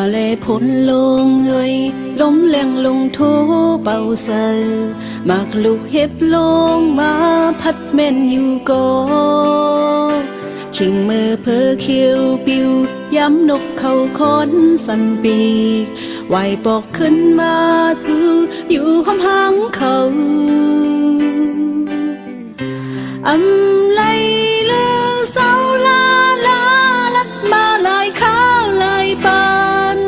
lệ phun lông người lốm leng lung thố bao giờ mạc lục hiếp lôngมาพัดเม่นอยู่ก็ขิงมือเพอเขียวปิวย้ำนกเขาค้อนสันปีกไหวปอกขึ้นมาจูอยู่ห้องหางเขาอำไลเลือเสาลาลาลัดมาลายข้าวลายปาน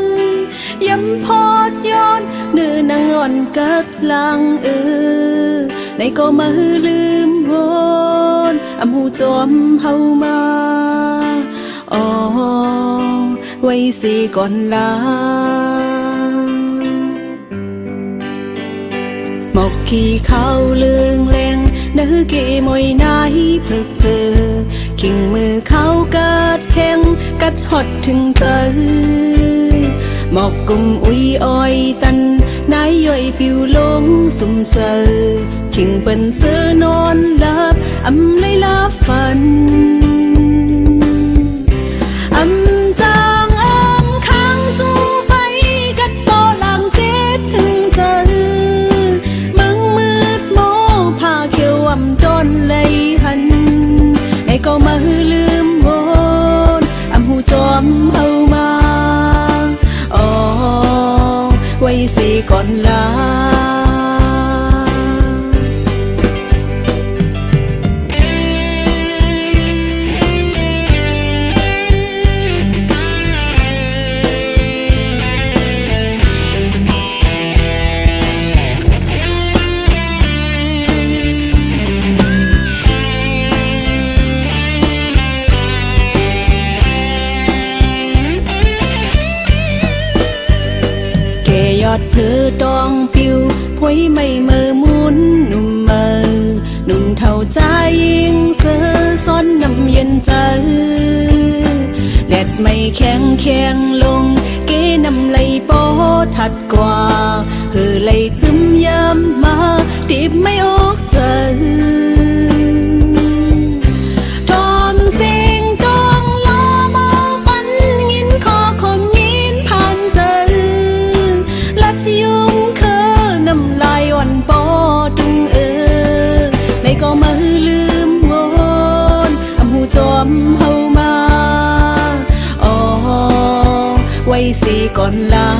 ย้ำพอดย้อนเนื้อนางอ่อนกัดลังในก็มาลืมวนอำหูจอมเฮามาอ๋อไว้สิก่อนลาหมอกขี่เข้าเลืองแรงเนื้อเกมวยนายเพิกเพอขิงมือเข้ากัดแห้งกัดหดถึงเจอหมอกกุมอุ้ยอ้อยตันนายย่อยปิวลงสุ่มเซอขิงเป็นเสือนอนหลับอำเลยลับฝันอำจางอำค้างจูไฟกัดปอหลังเจ็บถึงเจอมึงมืดโมผ้าเขียวอำต้นเลยหันไอ้ก็มาลืมวนอำหูจอมเฮามาอ๋อไว้สิก่อนลาเพื่อตองปิวพวยไม่เมื่อมุนหนุ่มเมื่อหนุ่มเท่าใจยิงเสือซ้อนน้ำเย็นใจแดดไม่แข็งแข็งลงเกน้ำไหลปอถัดกว่าเฮือไหลซึมย้ำมาตีบไม่ออกเจอเฮามาอ๋อไว้สิก่อนลา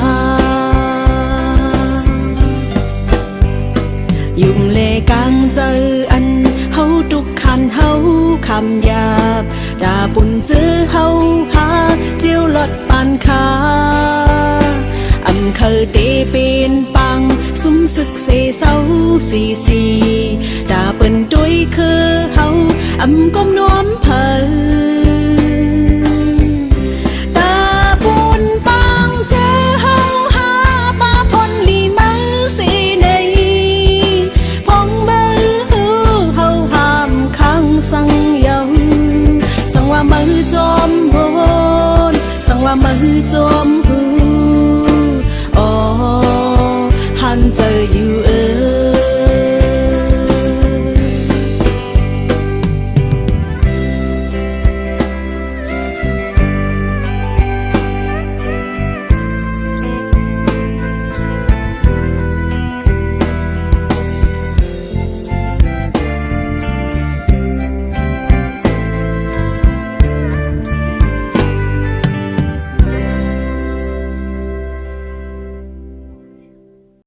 ยุ่มเลกังเจออันเฮาทุกขันเฮาคำหยาบดาปุ่นเจอเฮาหาเจียวหลดปานคาอำเคยเตเป็นปังสุมศึกเสเศร้าสี